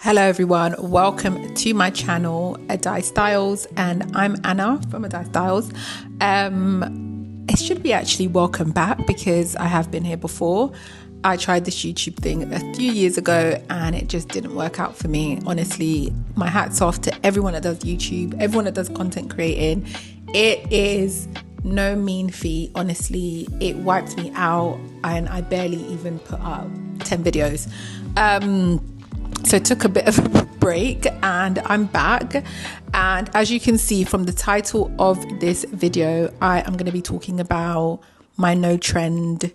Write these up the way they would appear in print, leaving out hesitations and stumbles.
Hello everyone, welcome to my channel Addaistyles, and I'm Anna from Addaistyles. It should be actually welcome back because I have been here before. I tried this YouTube thing a few years ago and it just didn't work out for me. Honestly, my hat's off to everyone that does YouTube, everyone that does content creating. It is no mean feat. Honestly, it wiped me out and I barely even put up 10 videos. So took a bit of a break and I'm back. And as you can see from the title of this video, I am going to be talking about my no trend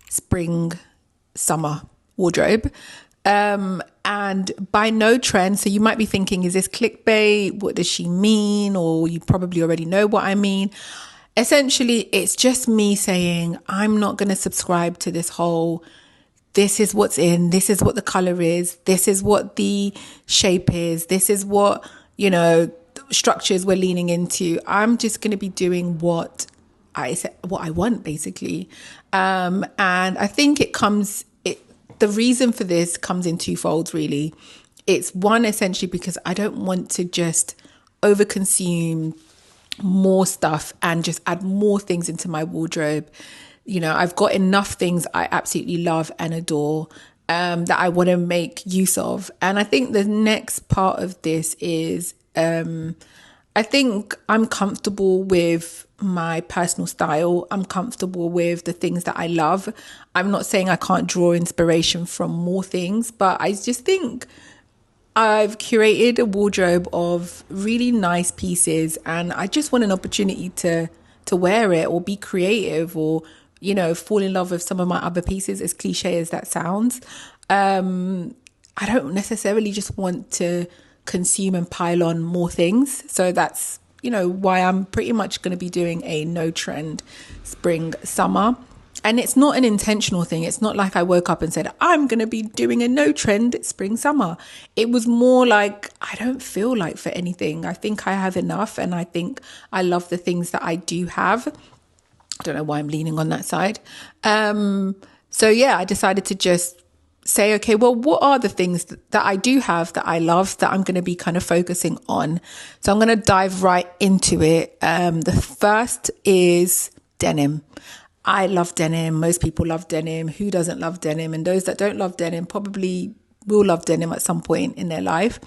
spring summer wardrobe. And by no trend, so you might be thinking, is this clickbait? What does she mean? Or you probably already know what I mean. Essentially, it's just me saying I'm not going to subscribe to this whole this is what's in, this is what the color is, this is what the shape is, this is what, structures we're leaning into. I'm just going to be doing what I want, basically. And I think the reason for this comes in twofolds, really. It's one, essentially, because I don't want to just overconsume more stuff and just add more things into my wardrobe. I've got enough things I absolutely love and adore that I want to make use of. And I think the next part of this is I think I'm comfortable with my personal style. I'm comfortable with the things that I love. I'm not saying I can't draw inspiration from more things, but I just think I've curated a wardrobe of really nice pieces and I just want an opportunity to wear it or be creative or fall in love with some of my other pieces, as cliche as that sounds. I don't necessarily just want to consume and pile on more things. So that's, why I'm pretty much going to be doing a no trend spring summer. And it's not an intentional thing. It's not like I woke up and said, I'm going to be doing a no trend spring summer. It was more like, I don't feel like for anything. I think I have enough and I think I love the things that I do have. I don't know why I'm leaning on that side. So I decided to just say, okay, well, what are the things that I do have that I love that I'm going to be kind of focusing on? So I'm going to dive right into it. The first is denim. I love denim. Most people love denim. Who doesn't love denim? And those that don't love denim probably will love denim at some point in their life.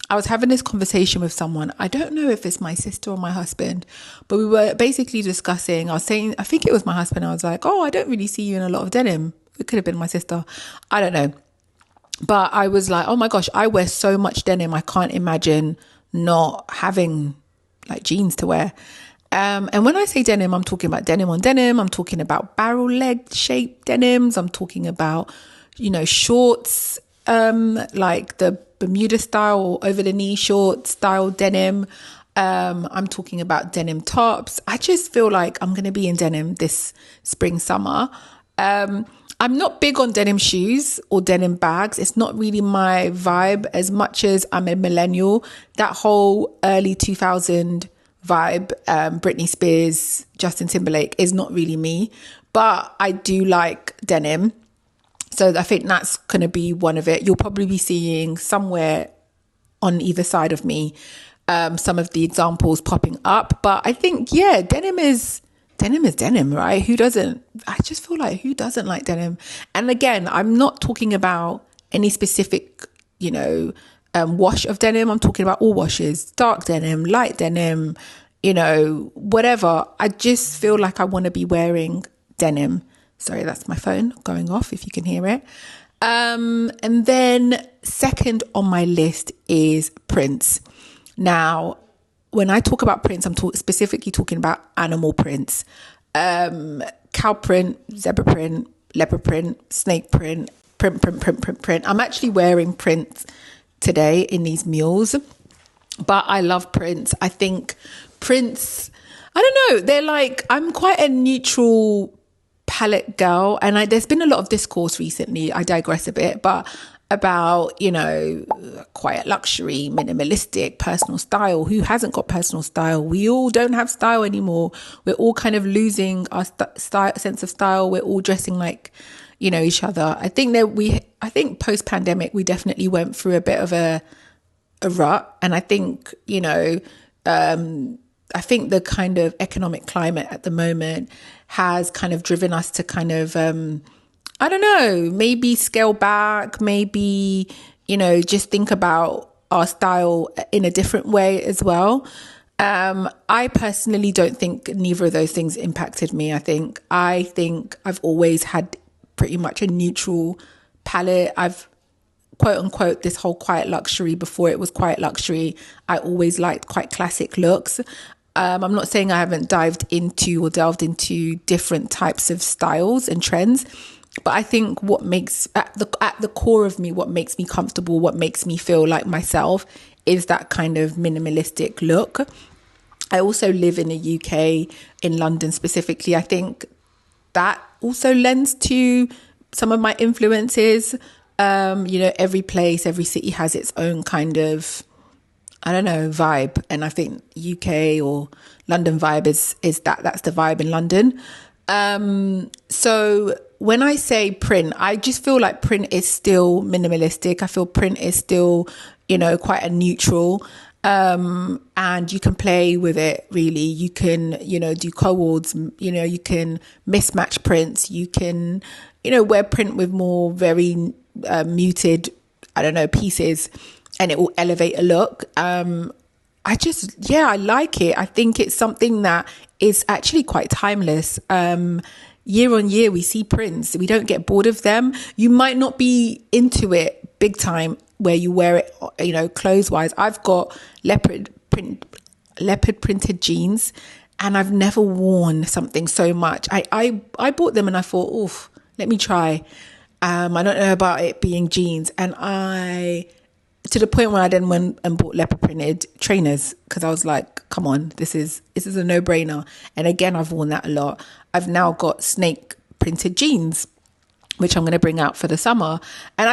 I was having this conversation with someone. I don't know if it's my sister or my husband, but we were basically discussing. I was saying, I think it was my husband. I was like, oh, I don't really see you in a lot of denim. It could have been my sister. I don't know. But I was like, oh my gosh, I wear so much denim. I can't imagine not having like jeans to wear. And when I say denim, I'm talking about denim on denim. I'm talking about barrel leg shaped denims. I'm talking about, shorts, like the Bermuda style or over the knee short style denim. I'm talking about denim tops. I just feel like I'm going to be in denim this spring, summer. I'm not big on denim shoes or denim bags. It's not really my vibe as much as I'm a millennial. That whole early 2000 vibe, Britney Spears, Justin Timberlake is not really me, but I do like denim. So I think that's going to be one of it. You'll probably be seeing somewhere on either side of me some of the examples popping up. But I think, denim is denim, right? Who doesn't? I just feel like who doesn't like denim? And again, I'm not talking about any specific, wash of denim. I'm talking about all washes, dark denim, light denim, whatever. I just feel like I want to be wearing denim. Sorry, that's my phone going off if you can hear it. And then second on my list is prints. Now, when I talk about prints, I'm specifically talking about animal prints. Cow print, zebra print, leopard print, snake print, print. I'm actually wearing prints today in these Mules, but I love prints. I think prints, I don't know, they're like, I'm quite a neutral palette girl, and there's been a lot of discourse recently, I digress a bit, but about quiet luxury, minimalistic, personal style. Who hasn't got personal style? We all don't have style anymore. We're all kind of losing our sense of style. We're all dressing like each other. I think post pandemic, we definitely went through a bit of a rut. And I think, I think the kind of economic climate at the moment has kind of driven us to kind of, I don't know, maybe scale back, maybe, just think about our style in a different way as well. I personally don't think neither of those things impacted me. I think I've always had pretty much a neutral palette. I've quote unquote this whole quiet luxury before it was quiet luxury. I always liked quite classic looks. I'm not saying I haven't delved into different types of styles and trends, but I think what makes at the core of me, what makes me comfortable, what makes me feel like myself is that kind of minimalistic look. I also live in the UK, in London specifically. I think that also lends to some of my influences. Every place, every city has its own kind of, I don't know, vibe. And I think UK or London vibe that's the vibe in London. So when I say print, I just feel like print is still minimalistic. I feel print is still, quite a neutral. And you can play with it really. You can, do co-ords, you can mismatch prints. You can, wear print with more very muted, I don't know, pieces, and it will elevate a look. I like it. I think it's something that is actually quite timeless. Year on year, we see prints. We don't get bored of them. You might not be into it big time where you wear it, clothes wise. I've got leopard printed jeans, and I've never worn something so much. I bought them and I thought, oof, let me try. I don't know about it being jeans, and to the point where I then went and bought leopard printed trainers because I was like, come on, this is a no brainer. And again, I've worn that a lot. I've now got snake printed jeans, which I'm going to bring out for the summer. And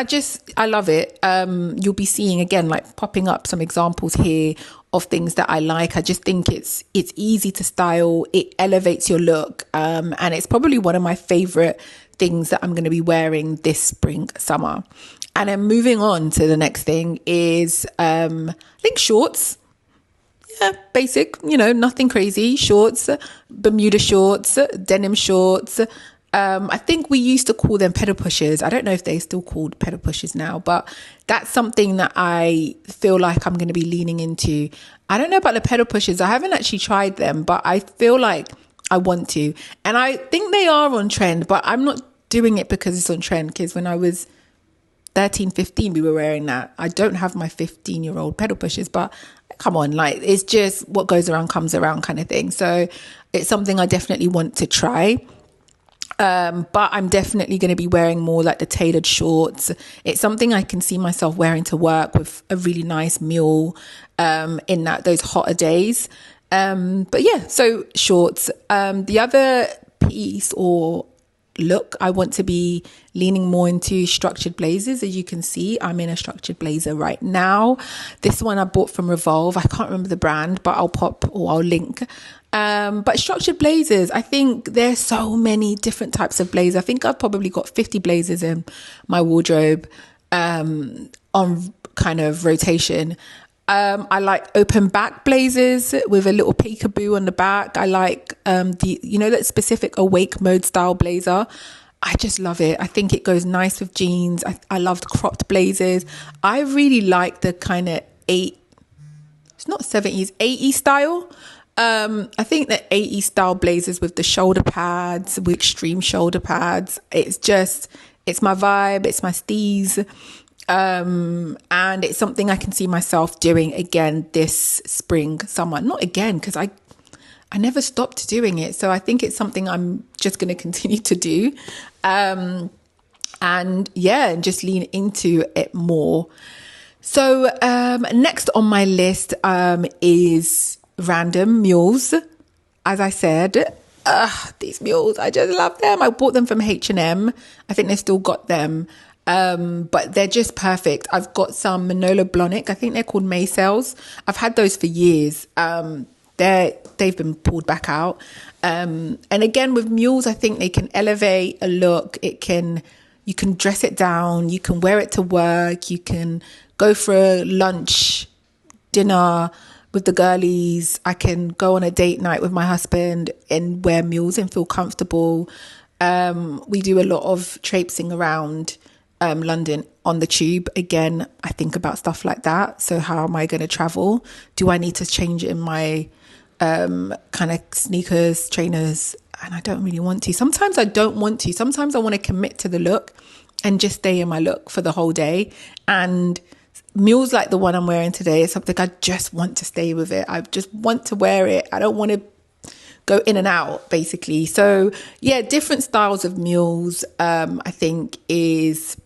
I love it. You'll be seeing again, like popping up some examples here of things that I like. I just think it's easy to style. It elevates your look. And it's probably one of my favorite things that I'm going to be wearing this spring, summer. And then moving on to the next thing is, I think shorts. Yeah, basic, nothing crazy. Shorts, Bermuda shorts, denim shorts. I think we used to call them pedal pushers. I don't know if they're still called pedal pushers now, but that's something that I feel like I'm going to be leaning into. I don't know about the pedal pushers. I haven't actually tried them, but I feel like I want to. And I think they are on trend, but I'm not doing it because it's on trend, because when I was 13, 15, we were wearing that. I don't have my 15-year-old pedal pushers, but come on, like, it's just what goes around comes around kind of thing. So it's something I definitely want to try. But I'm definitely going to be wearing more like the tailored shorts. It's something I can see myself wearing to work with a really nice mule in those hotter days. But yeah, so shorts. The other piece or look, I want to be leaning more into structured blazers. As you can see, I'm in a structured blazer right now. This one I bought from Revolve. I can't remember the brand, but I'll link. But structured blazers, I think there's so many different types of blazers. I think I've probably got 50 blazers in my wardrobe on kind of rotation. I like open back blazers with a little peekaboo on the back. I like that specific awake mode style blazer. I just love it. I think it goes nice with jeans. I love the cropped blazers. I really like the kind of it's not 70s, 80s style. I think the 80s style blazers with the shoulder pads, with extreme shoulder pads. It's my vibe. It's my steez. And it's something I can see myself doing again this spring, summer. Not again, because I never stopped doing it. So I think it's something I'm just going to continue to do. And just lean into it more. So next on my list is random mules. As I said, these mules, I just love them. I bought them from H&M. I think they've still got them. But they're just perfect. I've got some Manolo Blahnik. I think they're called Maysails. I've had those for years. they've been pulled back out. And again, with Mules, I think they can elevate a look. You can dress it down, you can wear it to work, you can go for a lunch, dinner with the girlies. I can go on a date night with my husband and wear Mules and feel comfortable. We do a lot of traipsing around London on the tube. Again, I think about stuff like that. So how am I going to travel? Do I need to change in my kind of sneakers, trainers? And I don't really want to. Sometimes I don't want to. Sometimes I want to commit to the look and just stay in my look for the whole day. And Mules like the one I'm wearing today is something I just want to stay with it. I just want to wear it. I don't want to go in and out, basically. So yeah, different styles of Mules, I think, is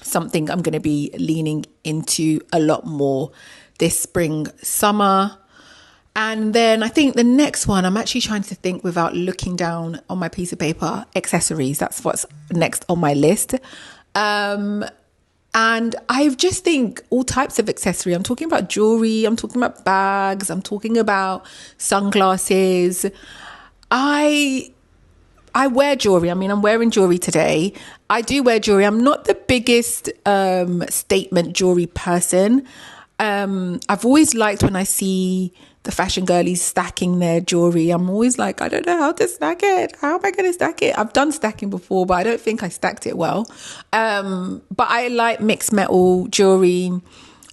something I'm going to be leaning into a lot more this spring, summer. And then I think the next one, I'm actually trying to think without looking down on my piece of paper, accessories. That's what's next on my list. And I just think all types of accessory. I'm talking about jewelry. I'm talking about bags. I'm talking about sunglasses. I wear jewelry. I mean, I'm wearing jewelry today. I do wear jewelry. I'm not the biggest statement jewelry person. I've always liked when I see the fashion girlies stacking their jewelry. I'm always like, I don't know how to stack it. How am I going to stack it? I've done stacking before, but I don't think I stacked it well. But I like mixed metal jewelry.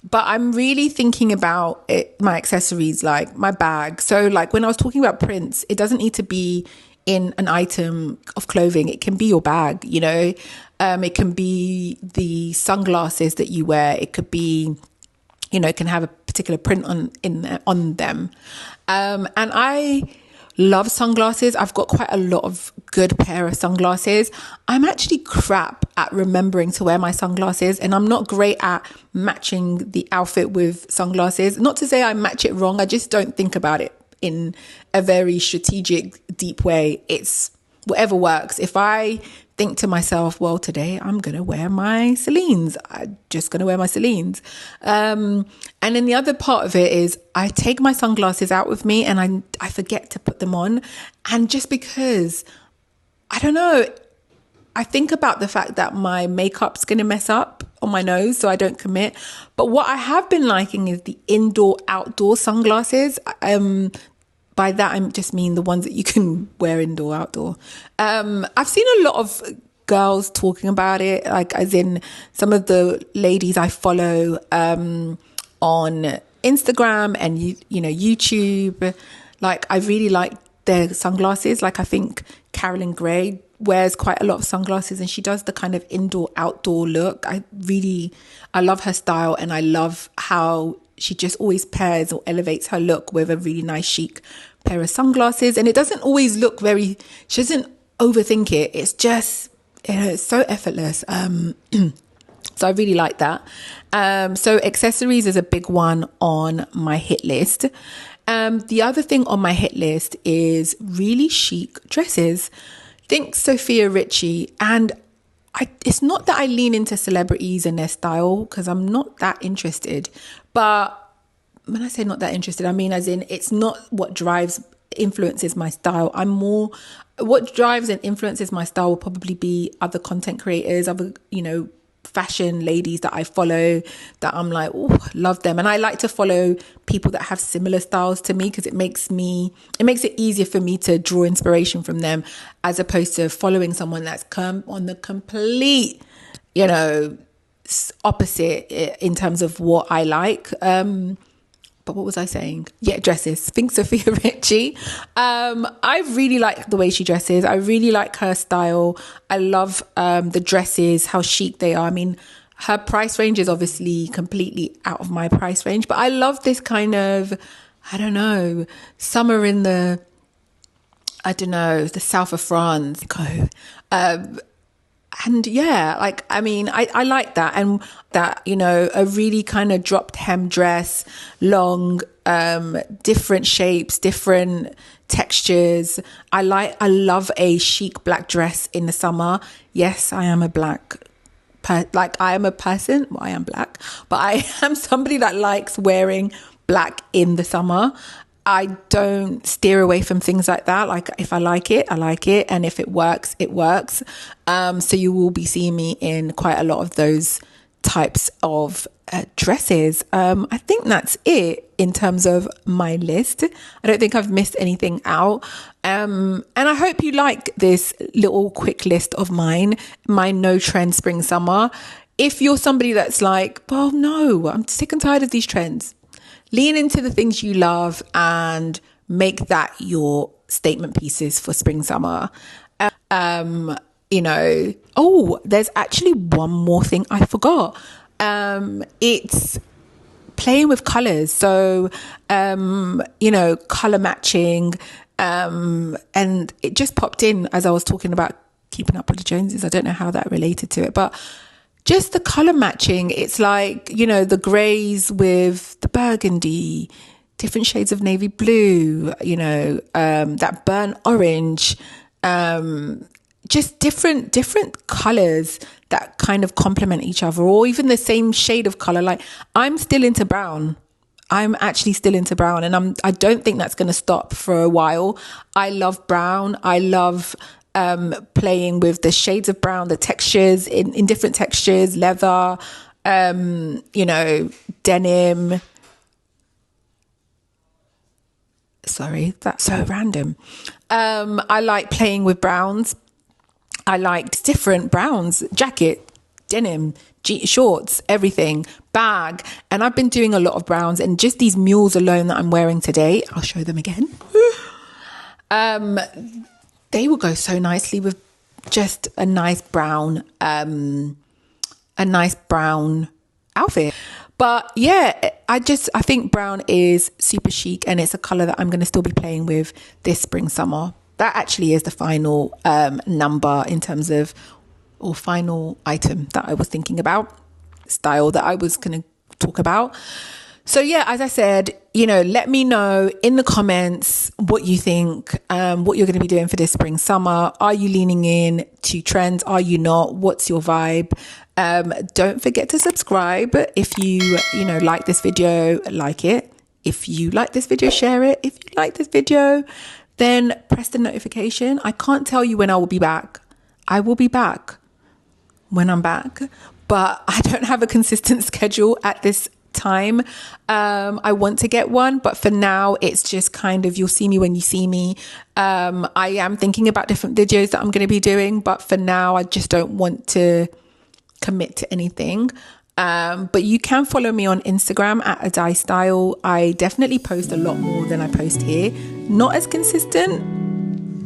But I'm really thinking about my accessories, like my bag. So like when I was talking about prints, it doesn't need to be in an item of clothing. It can be your bag, you know. It can be the sunglasses that you wear. It could be, you know, it can have a particular print on them. And I love sunglasses. I've got quite a lot of good pair of sunglasses. I'm actually crap at remembering to wear my sunglasses, and I'm not great at matching the outfit with sunglasses. Not to say I match it wrong. I just don't think about it in a very strategic, deep way. It's whatever works. If I think to myself, well, today I'm going to wear my Celines. I'm just going to wear my Celines. And then the other part of it is I take my sunglasses out with me and I forget to put them on. And just because, I don't know, I think about the fact that my makeup's going to mess up on my nose, so I don't commit. But what I have been liking is the indoor-outdoor sunglasses. By that, I just mean the ones that you can wear indoor, outdoor. I've seen a lot of girls talking about it, like as in some of the ladies I follow on Instagram and, you know, YouTube. Like, I really like their sunglasses. Like, I think Carolyn Gray wears quite a lot of sunglasses and she does the kind of indoor, outdoor look. I love her style, and I love how she just always pairs or elevates her look with a really nice chic pair of sunglasses. And it doesn't always look she doesn't overthink it. It's just, you know, it's so effortless. So I really like that. So accessories is a big one on my hit list. The other thing on my hit list is really chic dresses. Think Sophia Richie. And it's not that I lean into celebrities and their style, because I'm not that interested. But when I say not that interested, I mean as in it's not what influences my style. What drives and influences my style will probably be other content creators, other, you know, fashion ladies that I follow that I'm like, oh, love them. And I like to follow people that have similar styles to me, because it makes it easier for me to draw inspiration from them, as opposed to following someone that's come on the complete, you know, opposite in terms of what I like. But what was I saying? Yeah, dresses. Think Sophia Richie. I really like the way she dresses. I really like her style. I love the dresses, how chic they are. I mean, her price range is obviously completely out of my price range, but I love this kind of, I don't know, summer in the south of France. And yeah, like, I mean, I like that. And that, you know, a really kind of dropped hem dress, long, different shapes, different textures. I love a chic black dress in the summer. Yes, I am a I am a person. Well, I am black, but I am somebody that likes wearing black in the summer. I don't steer away from things like that. Like if I like it, I like it. And if it works, it works. So you will be seeing me in quite a lot of those types of dresses. I think that's it in terms of my list. I don't think I've missed anything out. And I hope you like this little quick list of mine, my no trend spring summer. If you're somebody that's like, well, no, I'm sick and tired of these trends, lean into the things you love and make that your statement pieces for spring summer. There's actually one more thing I forgot. It's playing with colors. So, color matching. And it just popped in as I was talking about keeping up with the Joneses. I don't know how that related to it, but just the color matching. It's like, the grays with the burgundy, different shades of navy blue, that burnt orange, just different colors that kind of complement each other, or even the same shade of color. Like I'm still into brown. I'm actually still into brown, and I don't think that's going to stop for a while. I love brown. I love playing with the shades of brown, the textures in different textures, leather, denim. Sorry, that's so random. I like playing with browns. I like different browns, jacket, denim, shorts, everything, bag. And I've been doing a lot of browns, and just these mules alone that I'm wearing today, I'll show them again. They will go so nicely with just a nice brown outfit. But yeah, I think brown is super chic, and it's a color that I'm going to still be playing with this spring summer. That actually is the final number in terms of, or final item that I was thinking about, style that I was going to talk about. So yeah, as I said, let me know in the comments what you think, what you're going to be doing for this spring summer. Are you leaning in to trends? Are you not? What's your vibe? Don't forget to subscribe. If you like this video, like it. If you like this video, share it. If you like this video, then press the notification. I can't tell you when I will be back. I will be back when I'm back, but I don't have a consistent schedule at this time. I want to get one, but for now it's just kind of, you'll see me when you see me. I am thinking about different videos that I'm going to be doing, but for now I just don't want to commit to anything. But you can follow me on Instagram at Addaistyles. I definitely post a lot more than I post here. Not as consistent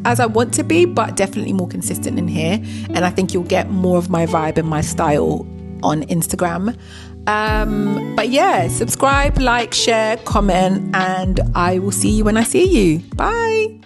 as I want to be, but definitely more consistent in here. And I think you'll get more of my vibe and my style on Instagram. But yeah, subscribe, like, share, comment, and I will see you when I see you. Bye.